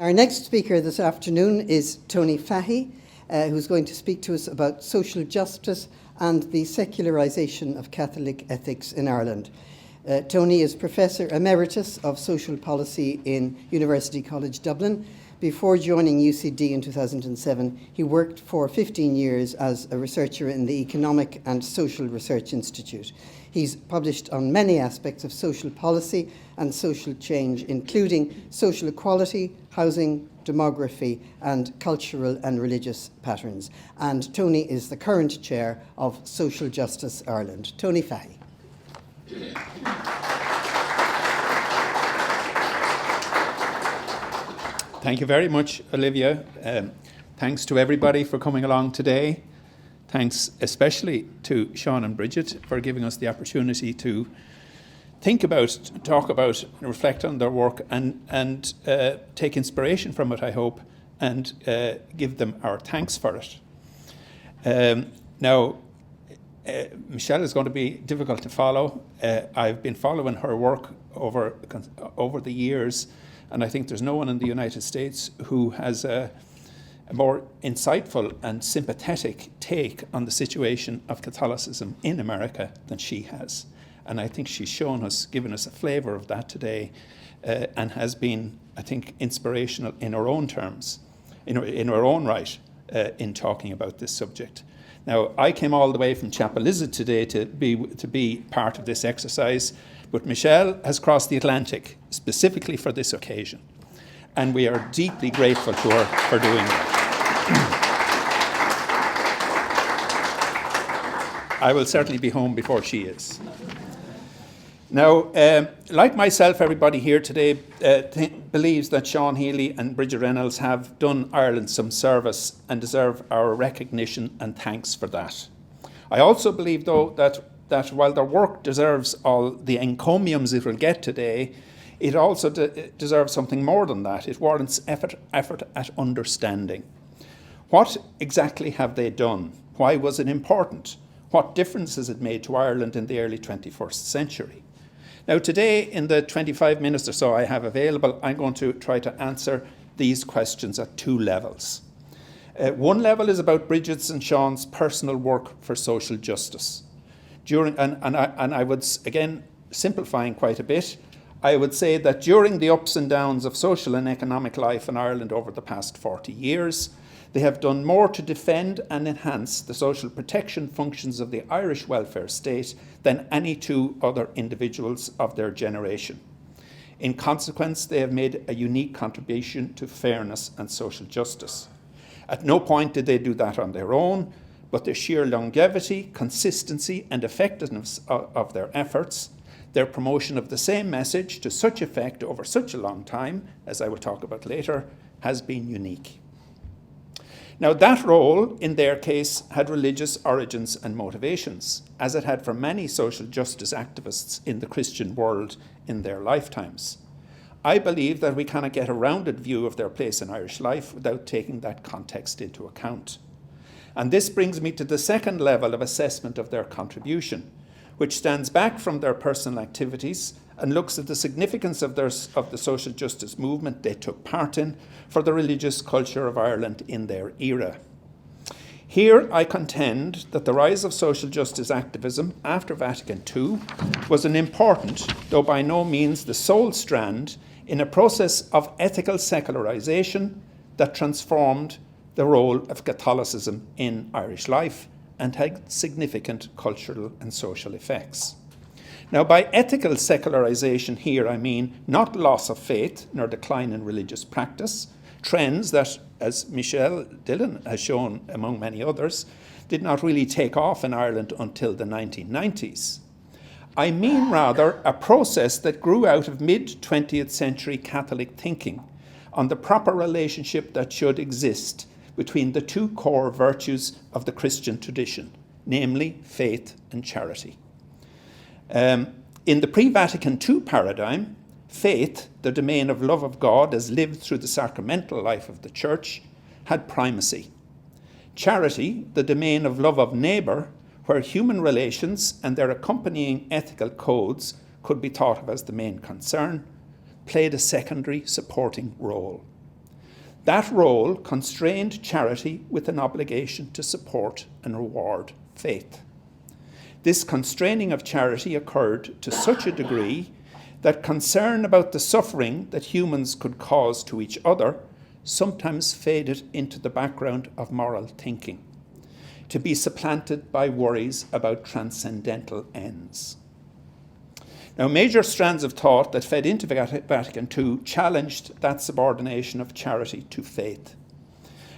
Our next speaker this afternoon is Tony Fahey, who's going to speak to us about social justice and the secularisation of Catholic ethics in Ireland. Tony is Professor Emeritus of Social Policy in University College Dublin. Before joining UCD in 2007, he worked for 15 years as a researcher in the Economic and Social Research Institute. He's published on many aspects of social policy and social change, including social equality, housing, demography, and cultural and religious patterns. And Tony is the current chair of Social Justice Ireland. Tony Fahey. Thank you very much, Olivia. Thanks to everybody for coming along today. Thanks especially to Seán and Brigid for giving us the opportunity to think about, talk about, reflect on their work and take inspiration from it, I hope, and give them our thanks for it. Now, Michelle is going to be difficult to follow. I've been following her work over the years, and I think there's no one in the United States who has a more insightful and sympathetic take on the situation of Catholicism in America than she has. And I think she's given us a flavour of that today, and has been, I think, inspirational in her own terms, in her own right, in talking about this subject. Now, I came all the way from Chapel Lizard today to be part of this exercise, but Michelle has crossed the Atlantic specifically for this occasion, and we are deeply grateful to her for doing that. I will certainly be home before she is. Now, like myself, everybody here today believes that Seán Healy and Brigid Reynolds have done Ireland some service and deserve our recognition and thanks for that. I also believe, though, that while their work deserves all the encomiums it will get today, it also deserves something more than that. It warrants effort at understanding. What exactly have they done? Why was it important? What difference has it made to Ireland in the early 21st century? Now, today, in the 25 minutes or so I have available, I'm going to try to answer these questions at two levels. One level is about Brigid's and Seán's personal work for social justice. I would, again, simplifying quite a bit, I would say that during the ups and downs of social and economic life in Ireland over the past 40 years, they have done more to defend and enhance the social protection functions of the Irish welfare state than any two other individuals of their generation. In consequence, they have made a unique contribution to fairness and social justice. At no point did they do that on their own, but the sheer longevity, consistency, and effectiveness of their efforts, their promotion of the same message to such effect over such a long time, as I will talk about later, has been unique. Now, that role, in their case, had religious origins and motivations, as it had for many social justice activists in the Christian world in their lifetimes. I believe that we cannot get a rounded view of their place in Irish life without taking that context into account. And this brings me to the second level of assessment of their contribution, which stands back from their personal activities and looks at the significance of the social justice movement they took part in for the religious culture of Ireland in their era. Here I contend that the rise of social justice activism after Vatican II was an important, though by no means the sole strand, in a process of ethical secularisation that transformed the role of Catholicism in Irish life and had significant cultural and social effects. Now, by ethical secularisation here, I mean not loss of faith nor decline in religious practice, trends that, as Michelle Dillon has shown among many others, did not really take off in Ireland until the 1990s. I mean rather a process that grew out of mid-20th century Catholic thinking on the proper relationship that should exist between the two core virtues of the Christian tradition, namely faith and charity. In the pre-Vatican II paradigm, faith, the domain of love of God as lived through the sacramental life of the Church, had primacy. Charity, the domain of love of neighbour, where human relations and their accompanying ethical codes could be thought of as the main concern, played a secondary supporting role. That role constrained charity with an obligation to support and reward faith. This constraining of charity occurred to such a degree that concern about the suffering that humans could cause to each other sometimes faded into the background of moral thinking, to be supplanted by worries about transcendental ends. Now, major strands of thought that fed into Vatican II challenged that subordination of charity to faith.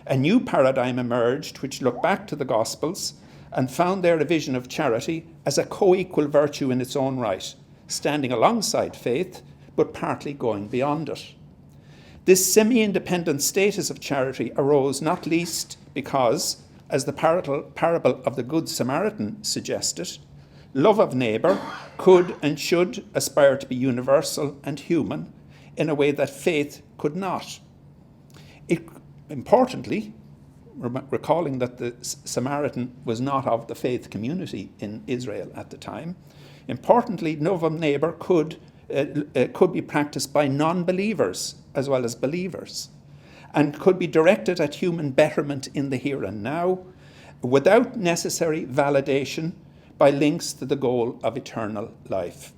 A new paradigm emerged which looked back to the Gospels and found there a vision of charity as a co-equal virtue in its own right, standing alongside faith, but partly going beyond it. This semi-independent status of charity arose not least because, as the parable of the Good Samaritan suggested, love of neighbour could and should aspire to be universal and human in a way that faith could not. Importantly, recalling that the Samaritan was not of the faith community in Israel at the time, importantly, love of neighbour could be practiced by non-believers as well as believers, and could be directed at human betterment in the here and now, without necessary validation by links to the goal of eternal life.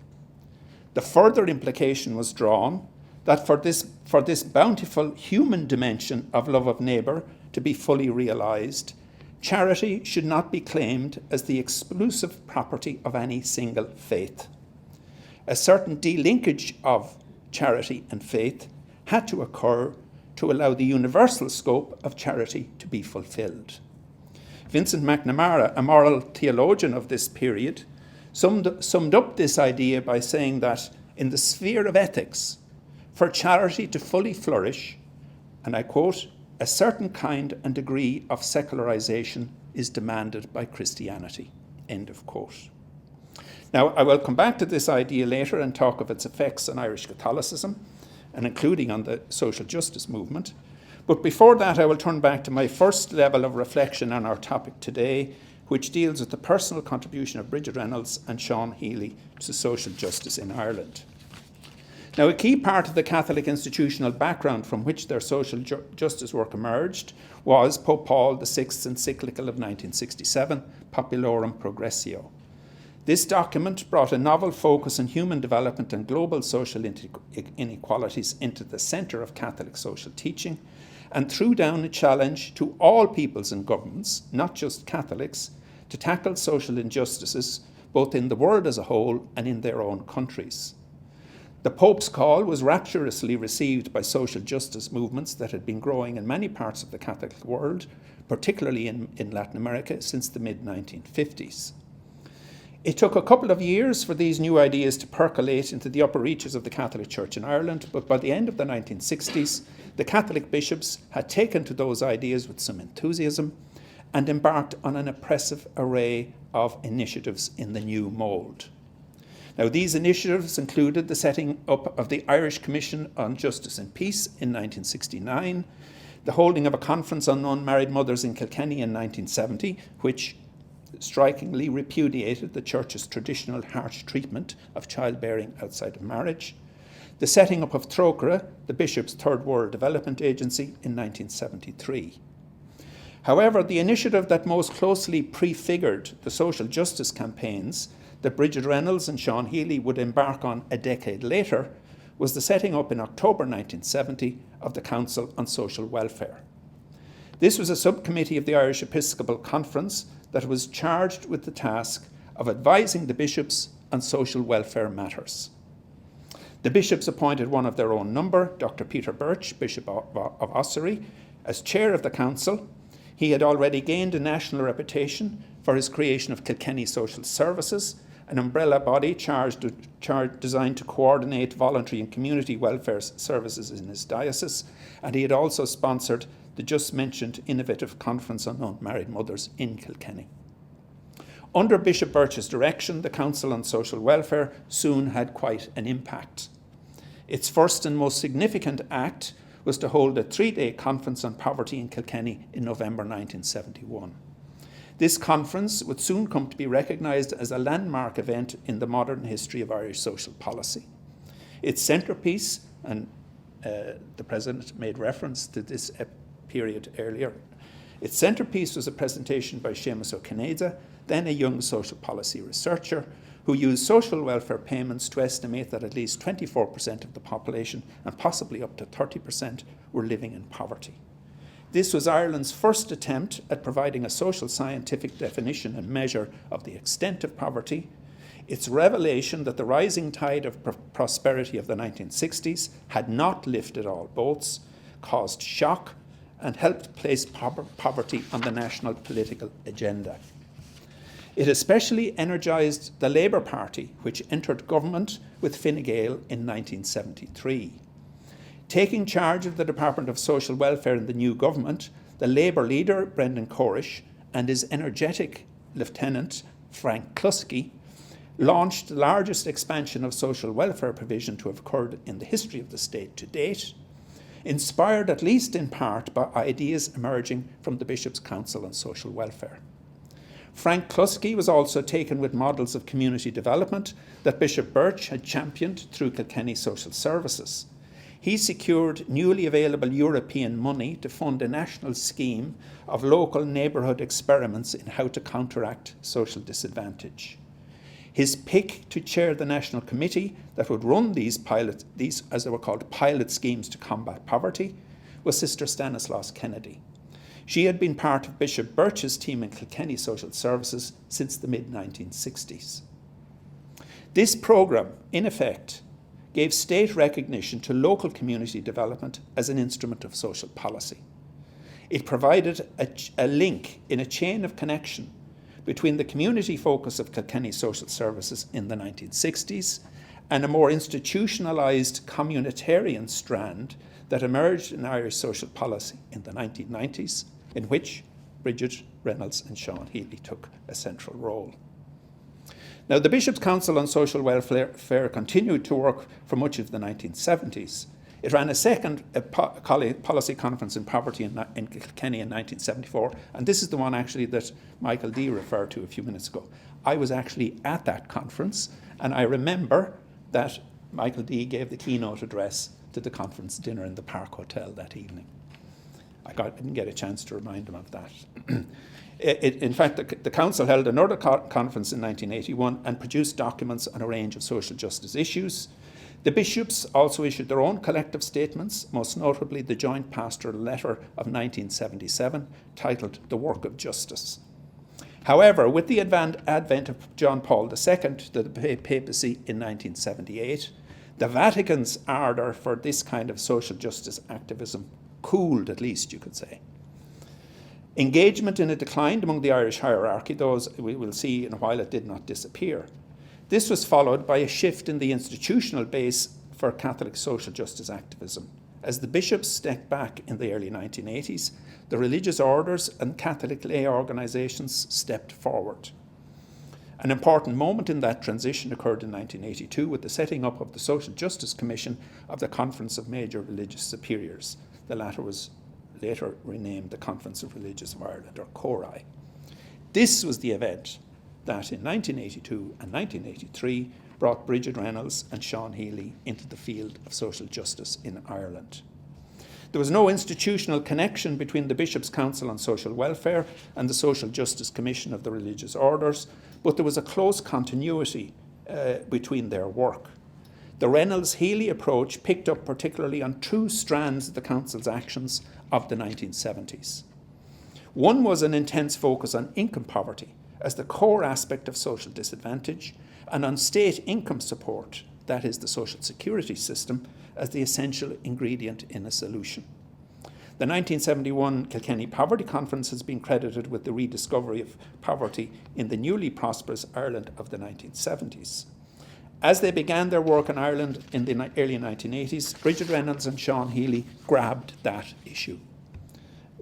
The further implication was drawn that for this bountiful human dimension of love of neighbour to be fully realised, charity should not be claimed as the exclusive property of any single faith. A certain delinkage of charity and faith had to occur to allow the universal scope of charity to be fulfilled. Vincent McNamara, a moral theologian of this period, summed up this idea by saying that in the sphere of ethics, for charity to fully flourish, and I quote, a certain kind and degree of secularisation is demanded by Christianity, end of quote. Now, I will come back to this idea later and talk of its effects on Irish Catholicism, and including on the social justice movement. But before that, I will turn back to my first level of reflection on our topic today, which deals with the personal contribution of Brigid Reynolds and Seán Healy to social justice in Ireland. Now, a key part of the Catholic institutional background from which their social justice work emerged was Pope Paul VI's encyclical of 1967, Populorum Progressio. This document brought a novel focus on human development and global social inequalities into the centre of Catholic social teaching, and threw down a challenge to all peoples and governments, not just Catholics, to tackle social injustices both in the world as a whole and in their own countries. The Pope's call was rapturously received by social justice movements that had been growing in many parts of the Catholic world, particularly in Latin America, since the mid-1950s. It took a couple of years for these new ideas to percolate into the upper reaches of the Catholic Church in Ireland, but by the end of the 1960s, the Catholic bishops had taken to those ideas with some enthusiasm and embarked on an impressive array of initiatives in the new mould. Now, these initiatives included the setting up of the Irish Commission on Justice and Peace in 1969, the holding of a conference on unmarried mothers in Kilkenny in 1970, which strikingly repudiated the Church's traditional harsh treatment of childbearing outside of marriage, the setting up of Trócaire, the Bishop's Third World Development Agency, in 1973. However, the initiative that most closely prefigured the social justice campaigns that Brigid Reynolds and Seán Healy would embark on a decade later was the setting up in October 1970 of the Council on Social Welfare. This was a subcommittee of the Irish Episcopal Conference that was charged with the task of advising the bishops on social welfare matters. The bishops appointed one of their own number, Dr. Peter Birch, Bishop of Ossory, as chair of the council. He had already gained a national reputation for his creation of Kilkenny Social Services, an umbrella body designed to coordinate voluntary and community welfare services in his diocese, and he had also sponsored the just mentioned innovative conference on unmarried mothers in Kilkenny. Under Bishop Birch's direction, the Council on Social Welfare soon had quite an impact. Its first and most significant act was to hold a 3-day conference on poverty in Kilkenny in November 1971. This conference would soon come to be recognised as a landmark event in the modern history of Irish social policy. Its centrepiece, and the President made reference to this period earlier. Its centrepiece was a presentation by Seamus O'Cinneide, then a young social policy researcher, who used social welfare payments to estimate that at least 24% of the population, and possibly up to 30%, were living in poverty. This was Ireland's first attempt at providing a social scientific definition and measure of the extent of poverty. Its revelation that the rising tide of prosperity of the 1960s had not lifted all boats caused shock and helped place poverty on the national political agenda. It especially energised the Labour Party, which entered government with Fine Gael in 1973. Taking charge of the Department of Social Welfare in the new government, the Labour leader, Brendan Corish, and his energetic lieutenant, Frank Cluskey, launched the largest expansion of social welfare provision to have occurred in the history of the state to date, inspired at least in part by ideas emerging from the Bishop's Council on Social Welfare. Frank Cluskey was also taken with models of community development that Bishop Birch had championed through Kilkenny Social Services. He secured newly available European money to fund a national scheme of local neighbourhood experiments in how to counteract social disadvantage. His pick to chair the national committee that would run these as they were called, pilot schemes to combat poverty, was Sister Stanislaus Kennedy. She had been part of Bishop Birch's team in Kilkenny Social Services since the mid-1960s. This programme, in effect, gave state recognition to local community development as an instrument of social policy. It provided a link in a chain of connection between the community focus of Kilkenny Social Services in the 1960s and a more institutionalised communitarian strand that emerged in Irish social policy in the 1990s, in which Brigid, Reynolds and Seán Healy took a central role. Now, the Bishop's Council on Social Welfare continued to work for much of the 1970s. It ran a second policy conference in poverty in Kilkenny in 1974, and this is the one actually that Michael D referred to a few minutes ago. I was actually at that conference, and I remember that Michael D gave the keynote address to the conference dinner in the Park Hotel that evening. I didn't get a chance to remind him of that. In fact, the Council held another conference in 1981 and produced documents on a range of social justice issues. The bishops also issued their own collective statements, most notably the joint pastoral letter of 1977, titled The Work of Justice. However, with the advent of John Paul II to the papacy in 1978, the Vatican's ardour for this kind of social justice activism cooled, at least you could say. Engagement in it declined among the Irish hierarchy, though as we will see in a while it did not disappear. This was followed by a shift in the institutional base for Catholic social justice activism. As the bishops stepped back in the early 1980s, the religious orders and Catholic lay organisations stepped forward. An important moment in that transition occurred in 1982 with the setting up of the Social Justice Commission of the Conference of Major Religious Superiors. The latter was later renamed the Conference of Religious of Ireland, or CORI. This was the event that in 1982 and 1983 brought Brigid Reynolds and Seán Healy into the field of social justice in Ireland. There was no institutional connection between the Bishop's Council on Social Welfare and the Social Justice Commission of the Religious Orders, but there was a close continuity between their work. The Reynolds-Healy approach picked up particularly on two strands of the Council's actions of the 1970s. One was an intense focus on income poverty as the core aspect of social disadvantage, and on state income support, that is the social security system, as the essential ingredient in a solution. The 1971 Kilkenny Poverty Conference has been credited with the rediscovery of poverty in the newly prosperous Ireland of the 1970s. As they began their work in Ireland in the early 1980s, Brigid Reynolds and Seán Healy grabbed that issue.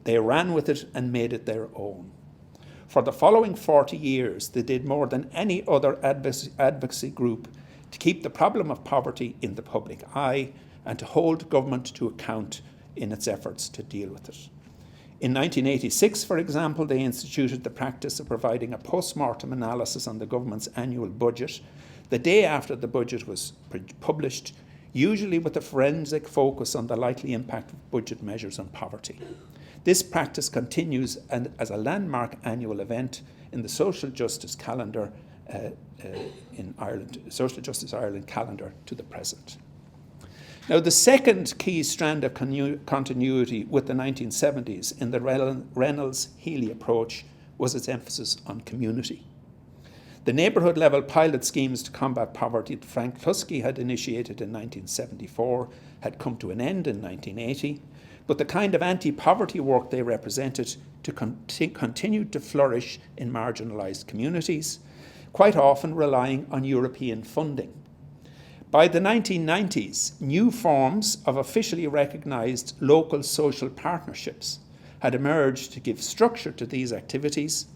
They ran with it and made it their own. For the following 40 years, they did more than any other advocacy group to keep the problem of poverty in the public eye and to hold government to account in its efforts to deal with it. In 1986, for example, they instituted the practice of providing a post-mortem analysis on the government's annual budget the day after the budget was published, usually with a forensic focus on the likely impact of budget measures on poverty. This practice continues as a landmark annual event in the Social Justice calendar in Ireland, Social Justice Ireland calendar to the present. Now, the second key strand of continuity with the 1970s in the Reynolds-Healy approach was its emphasis on community. The neighbourhood-level pilot schemes to combat poverty that Frank Tusky had initiated in 1974 had come to an end in 1980, but the kind of anti-poverty work they represented continued to flourish in marginalised communities, quite often relying on European funding. By the 1990s, new forms of officially recognised local social partnerships had emerged to give structure to these activities,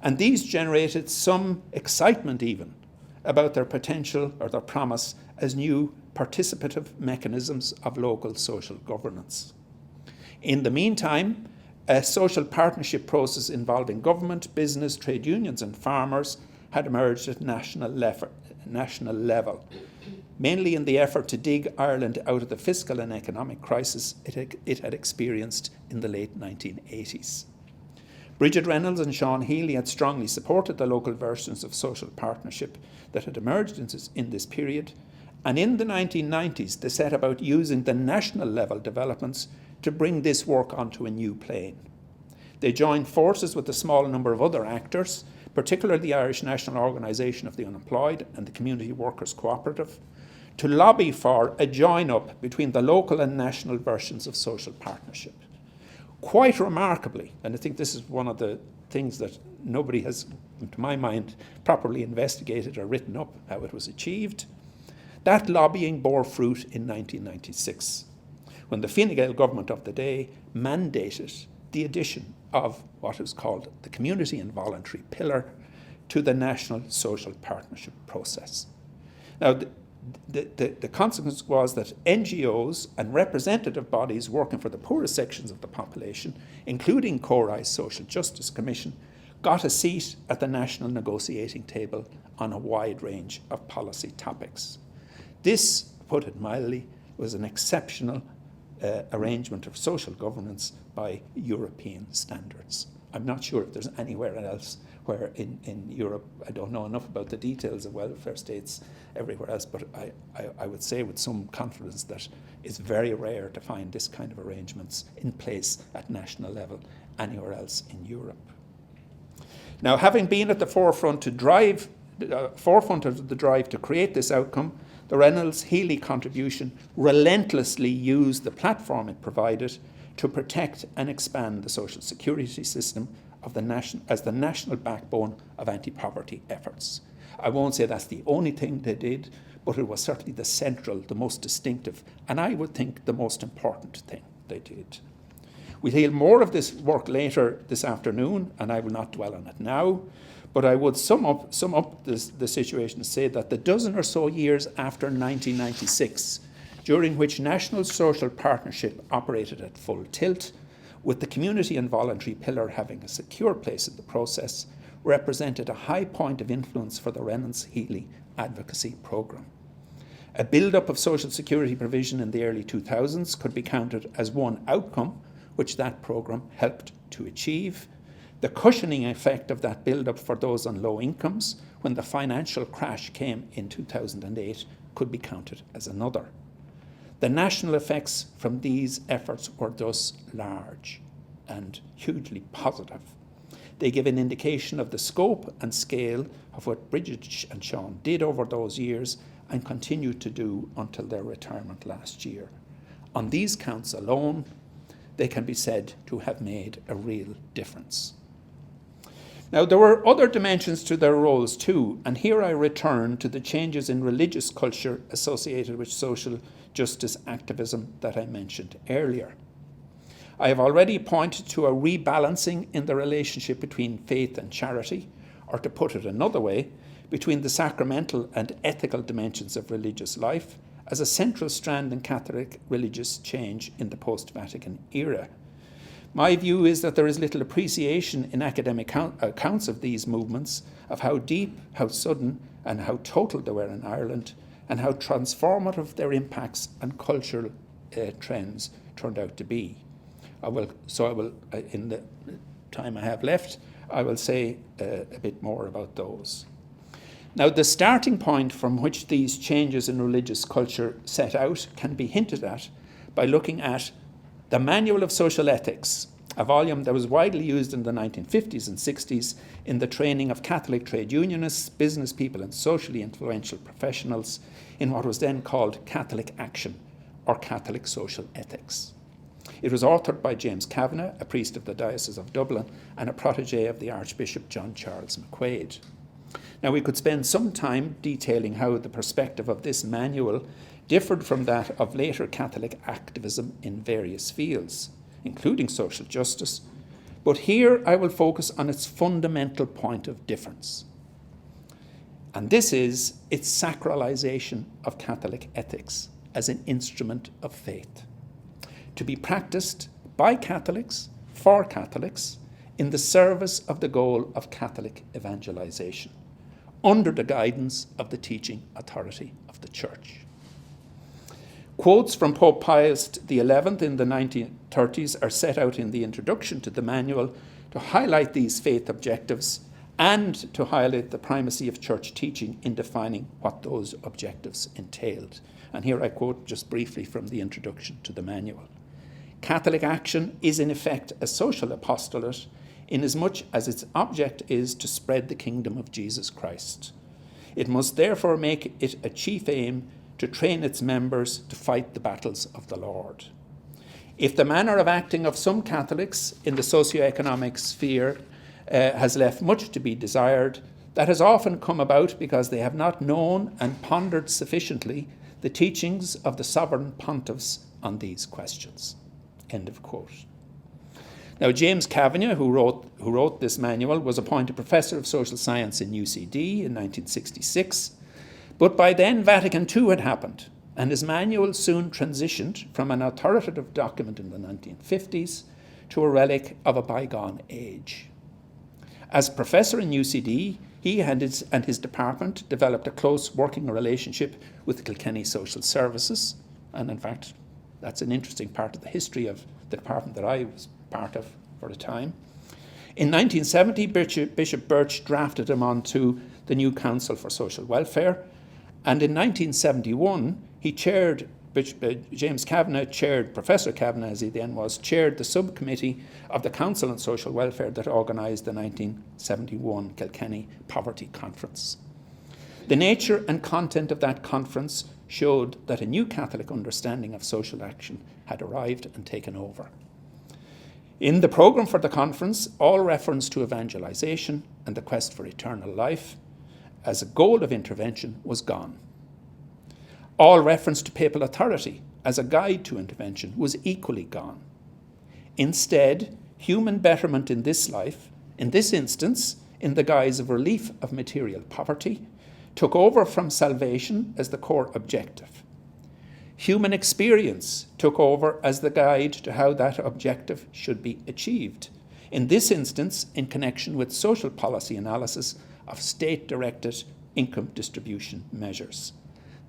and these generated some excitement even about their potential or their promise as new participative mechanisms of local social governance. In the meantime, a social partnership process involving government, business, trade unions and farmers had emerged at national level, mainly in the effort to dig Ireland out of the fiscal and economic crisis it had experienced in the late 1980s. Brigid Reynolds and Seán Healy had strongly supported the local versions of social partnership that had emerged in this period, and in the 1990s they set about using the national level developments to bring this work onto a new plane. They joined forces with a small number of other actors, particularly the Irish National Organisation of the Unemployed and the Community Workers Cooperative, to lobby for a join-up between the local and national versions of social partnership. Quite remarkably, and I think this is one of the things that nobody has, to my mind, properly investigated or written up how it was achieved, that lobbying bore fruit in 1996, when the Fine Gael government of the day mandated the addition of what is called the community and voluntary pillar to the national social partnership process. Now, the consequence was that NGOs and representative bodies working for the poorest sections of the population, including CORI's Social Justice Commission, got a seat at the national negotiating table on a wide range of policy topics. This, to put it mildly, was an exceptional arrangement of social governance by European standards. I'm not sure if there's anywhere else where in Europe, I don't know enough about the details of welfare states everywhere else, but I would say with some confidence that it's very rare to find this kind of arrangements in place at national level anywhere else in Europe. Now, having been at the forefront of the drive to create this outcome, the Reynolds-Healy contribution relentlessly used the platform it provided to protect and expand the social security system as the national backbone of anti-poverty efforts. I won't say that's the only thing they did, but it was certainly the central, the most distinctive, and I would think the most important thing they did. We'll hear more of this work later this afternoon, and I will not dwell on it now, but I would sum up the situation to say that the dozen or so years after 1996, during which national social partnership operated at full tilt, with the community and voluntary pillar having a secure place in the process, represented a high point of influence for the Reynolds-Healy advocacy programme. A build-up of social security provision in the early 2000s could be counted as one outcome which that programme helped to achieve. The cushioning effect of that build-up for those on low incomes when the financial crash came in 2008 could be counted as another. The national effects from these efforts were thus large and hugely positive. They give an indication of the scope and scale of what Brigid and Seán did over those years and continue to do until their retirement last year. On these counts alone, they can be said to have made a real difference. Now, there were other dimensions to their roles too, and here I return to the changes in religious culture associated with social justice activism that I mentioned earlier. I have already pointed to a rebalancing in the relationship between faith and charity, or to put it another way, between the sacramental and ethical dimensions of religious life as a central strand in Catholic religious change in the post-Vatican era. My view is that there is little appreciation in academic accounts of these movements, of how deep, how sudden, and how total they were in Ireland, and how transformative their impacts and cultural trends turned out to be. I will, in the time I have left, I will say a bit more about those. Now, the starting point from which these changes in religious culture set out can be hinted at by looking at the Manual of Social Ethics, a volume that was widely used in the 1950s and 60s in the training of Catholic trade unionists, business people, and socially influential professionals in what was then called Catholic Action, or Catholic Social Ethics. It was authored by James Kavanagh, a priest of the Diocese of Dublin and a protege of the Archbishop John Charles McQuaid. Now, we could spend some time detailing how the perspective of this manual differed from that of later Catholic activism in various fields, including social justice, but here I will focus on its fundamental point of difference. And this is its sacralization of Catholic ethics as an instrument of faith, to be practiced by Catholics, for Catholics, in the service of the goal of Catholic evangelization, under the guidance of the teaching authority of the Church. Quotes from Pope Pius XI in the 1930s are set out in the introduction to the manual to highlight these faith objectives and to highlight the primacy of Church teaching in defining what those objectives entailed. And here I quote just briefly from the introduction to the manual. Catholic action is in effect a social apostolate inasmuch as its object is to spread the kingdom of Jesus Christ. It must therefore make it a chief aim to train its members to fight the battles of the Lord. If the manner of acting of some Catholics in the socio-economic sphere has left much to be desired, that has often come about because they have not known and pondered sufficiently the teachings of the sovereign pontiffs on these questions. End of quote. Now, James Kavanagh, who wrote this manual, was appointed Professor of Social Science in UCD in 1966, but by then Vatican II had happened, and his manual soon transitioned from an authoritative document in the 1950s to a relic of a bygone age. As professor in UCD, he and his department developed a close working relationship with Kilkenny Social Services, and in fact, that's an interesting part of the history of the department that I was part of for a time. In 1970, Bishop Birch drafted him onto the new Council for Social Welfare, and in 1971, he chaired, James Kavanagh chaired, Professor Kavanagh as he then was, chaired the subcommittee of the Council on Social Welfare that organised the 1971 Kilkenny Poverty Conference. The nature and content of that conference showed that a new Catholic understanding of social action had arrived and taken over. In the programme for the conference, all reference to evangelisation and the quest for eternal life as a goal of intervention was gone. All reference to papal authority as a guide to intervention was equally gone. Instead, human betterment in this life, in this instance, in the guise of relief of material poverty, took over from salvation as the core objective. Human experience took over as the guide to how that objective should be achieved, in this instance in connection with social policy analysis of state-directed income distribution measures.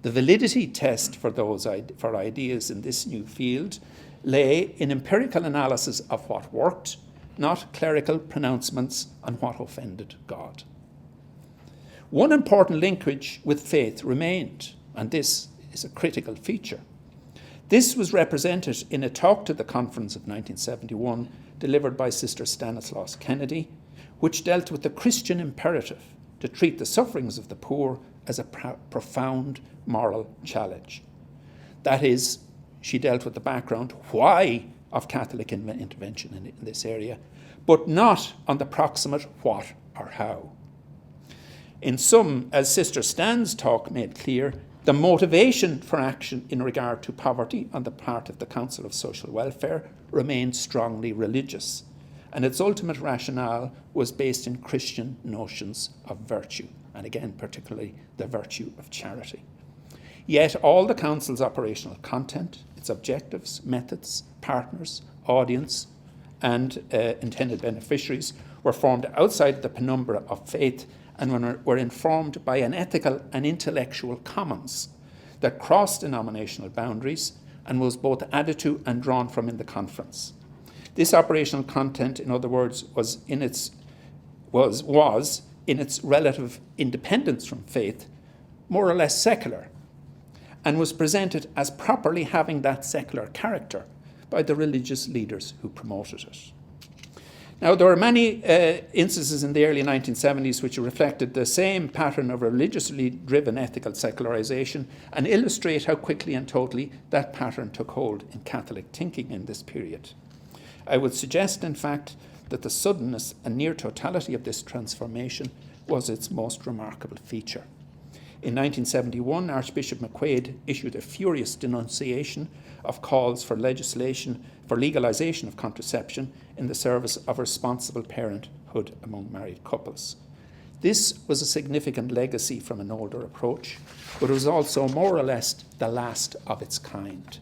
The validity test for ideas in this new field lay in empirical analysis of what worked, not clerical pronouncements on what offended God. One important linkage with faith remained, and this is a critical feature. This was represented in a talk to the conference of 1971 delivered by Sister Stanislaus Kennedy, which dealt with the Christian imperative to treat the sufferings of the poor as a profound moral challenge. That is, she dealt with the background, why, of Catholic intervention in this area, but not on the proximate what or how. In sum, as Sister Stan's talk made clear, the motivation for action in regard to poverty on the part of the Council of Social Welfare remained strongly religious, and its ultimate rationale was based in Christian notions of virtue, and again, particularly the virtue of charity. Yet all the Council's operational content, its objectives, methods, partners, audience, and intended beneficiaries were formed outside the penumbra of faith and were informed by an ethical and intellectual commons that crossed denominational boundaries and was both added to and drawn from in the conference. This operational content, in other words, was in its relative independence from faith, more or less secular, and was presented as properly having that secular character by the religious leaders who promoted it. Now, there were many instances in the early 1970s which reflected the same pattern of religiously driven ethical secularization and illustrate how quickly and totally that pattern took hold in Catholic thinking in this period. I would suggest, in fact, that the suddenness and near totality of this transformation was its most remarkable feature. In 1971, Archbishop McQuaid issued a furious denunciation of calls for legislation for legalization of contraception in the service of responsible parenthood among married couples. This was a significant legacy from an older approach, but it was also more or less the last of its kind.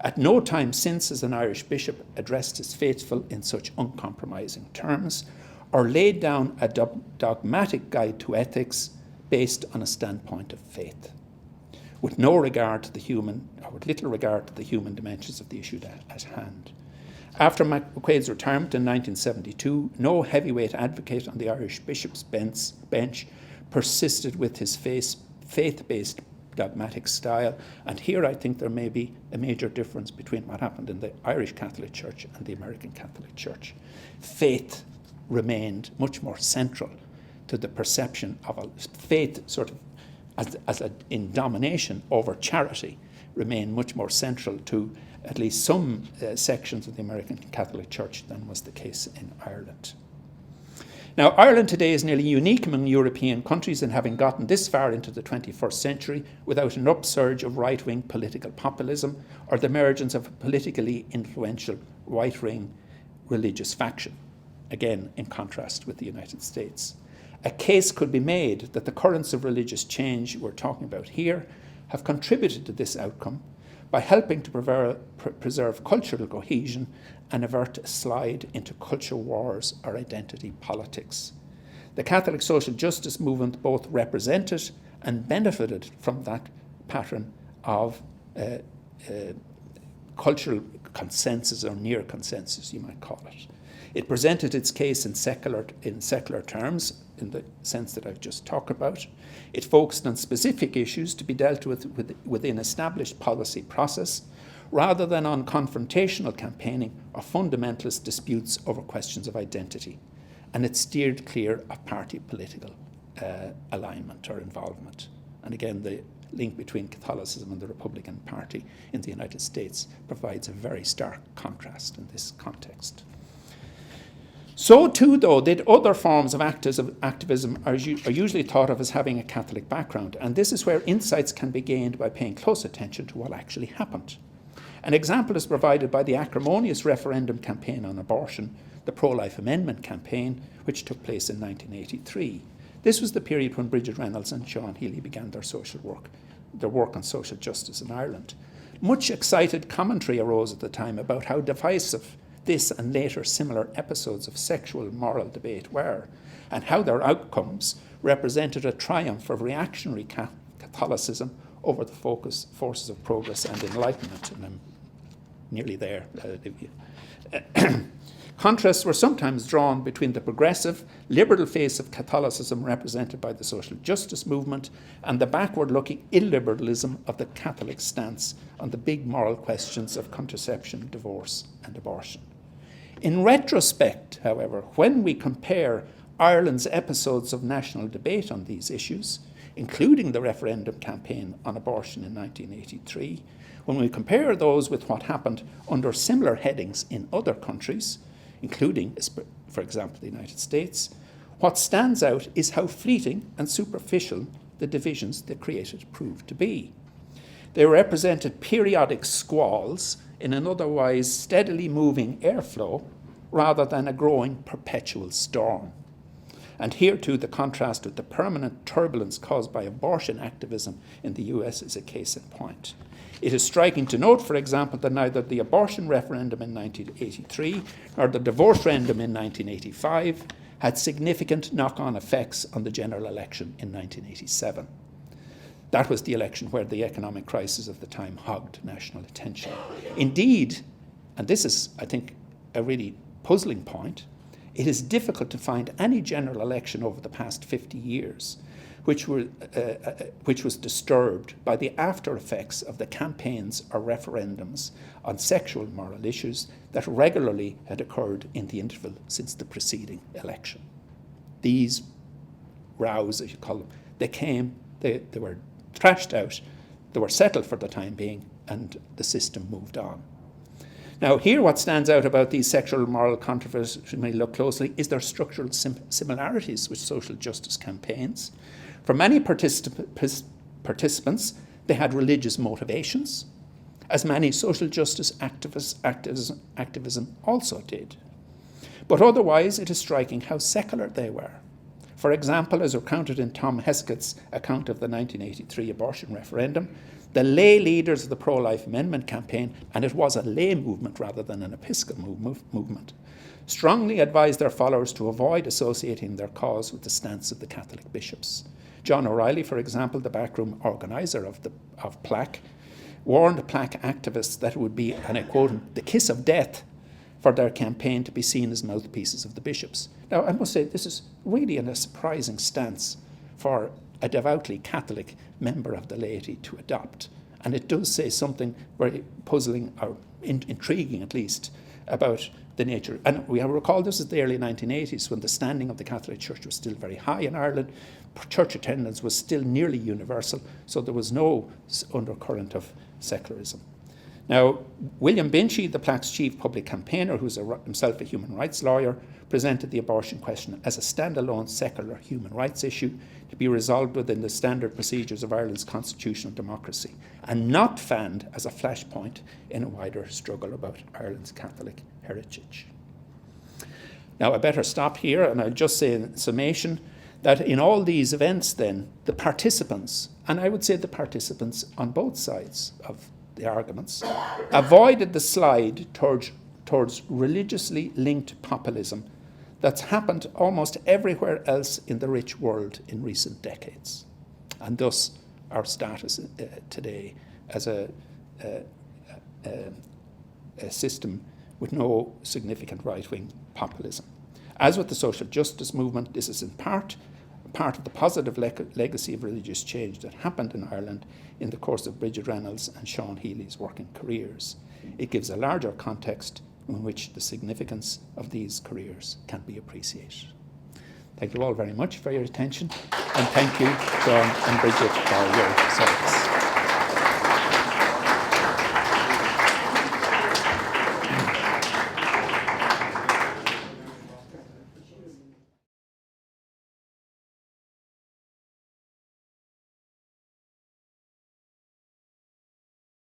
At no time since has an Irish bishop addressed his faithful in such uncompromising terms, or laid down a dogmatic guide to ethics based on a standpoint of faith, with no regard to the human, or with little regard to the human dimensions of the issue at hand. After McQuaid's retirement in 1972, no heavyweight advocate on the Irish bishop's bench persisted with his faith-based dogmatic style, and here I think there may be a major difference between what happened in the Irish Catholic Church and the American Catholic Church. Faith remained much more central to the perception of a faith, sort of in domination over charity, remained much more central to at least some sections of the American Catholic Church than was the case in Ireland. Now, Ireland today is nearly unique among European countries in having gotten this far into the 21st century without an upsurge of right-wing political populism or the emergence of a politically influential right-wing religious faction, again in contrast with the United States. A case could be made that the currents of religious change we're talking about here have contributed to this outcome by helping to preserve cultural cohesion and avert a slide into culture wars or identity politics. The Catholic social justice movement both represented and benefited from that pattern of cultural consensus, or near consensus, you might call it. It presented its case in secular terms, in the sense that I've just talked about. It focused on specific issues to be dealt with within established policy process, rather than on confrontational campaigning or fundamentalist disputes over questions of identity. And it steered clear of party political alignment or involvement. And again, the link between Catholicism and the Republican Party in the United States provides a very stark contrast in this context. So too, though, did other forms of activism are usually thought of as having a Catholic background, and this is where insights can be gained by paying close attention to what actually happened. An example is provided by the acrimonious referendum campaign on abortion, the pro-life amendment campaign, which took place in 1983. This was the period when Brigid Reynolds and Seán Healy began their work on social justice in Ireland. Much excited commentary arose at the time about how divisive this and later similar episodes of sexual moral debate were, and how their outcomes represented a triumph of reactionary Catholicism over the forces of progress and enlightenment. And I'm nearly there. Contrasts were sometimes drawn between the progressive, liberal face of Catholicism represented by the social justice movement and the backward-looking illiberalism of the Catholic stance on the big moral questions of contraception, divorce, and abortion. In retrospect, however, when we compare Ireland's episodes of national debate on these issues, including the referendum campaign on abortion in 1983, when we compare those with what happened under similar headings in other countries, including, for example, the United States, what stands out is how fleeting and superficial the divisions they created proved to be. They represented periodic squalls in an otherwise steadily moving airflow rather than a growing perpetual storm. And here too the contrast with the permanent turbulence caused by abortion activism in the US is a case in point. It is striking to note, for example, that neither the abortion referendum in 1983 nor the divorce referendum in 1985 had significant knock-on effects on the general election in 1987. That was the election where the economic crisis of the time hogged national attention. Indeed, and this is, I think, a really puzzling point, it is difficult to find any general election over the past 50 years which was disturbed by the after effects of the campaigns or referendums on sexual moral issues that regularly had occurred in the interval since the preceding election. These rows, as you call them, they were thrashed out, they were settled for the time being, and the system moved on. Now, here what stands out about these sexual moral controversies, when we look closely, is their structural similarities with social justice campaigns. For many participants, they had religious motivations, as many social justice activism also did. But otherwise, it is striking how secular they were. For example, as recounted in Tom Heskett's account of the 1983 abortion referendum, the lay leaders of the pro-life amendment campaign, and it was a lay movement rather than an episcopal movement, strongly advised their followers to avoid associating their cause with the stance of the Catholic bishops. John O'Reilly, for example, the backroom organiser of PLAC, warned PLAC activists that it would be, and I quote, the kiss of death for their campaign to be seen as mouthpieces of the bishops. Now, I must say, this is really a surprising stance for a devoutly Catholic member of the laity to adopt. And it does say something very puzzling, or intriguing at least, about the nature. And we recall this is the early 1980s, when the standing of the Catholic Church was still very high in Ireland. Church attendance was still nearly universal, so there was no undercurrent of secularism. Now, William Binchy, the PLAC's chief public campaigner, who's himself a human rights lawyer, presented the abortion question as a standalone secular human rights issue to be resolved within the standard procedures of Ireland's constitutional democracy, and not fanned as a flashpoint in a wider struggle about Ireland's Catholic heritage. Now, I better stop here, and I'll just say in summation that in all these events then, the participants, and I would say the participants on both sides of the arguments, avoided the slide towards religiously linked populism that's happened almost everywhere else in the rich world in recent decades. And thus our status today as a system with no significant right-wing populism. As with the social justice movement, this is in part of the positive legacy of religious change that happened in Ireland in the course of Brigid Reynolds and Seán Healy's working careers. It gives a larger context in which the significance of these careers can be appreciated. Thank you all very much for your attention, and thank you, Seán and Brigid, for your support.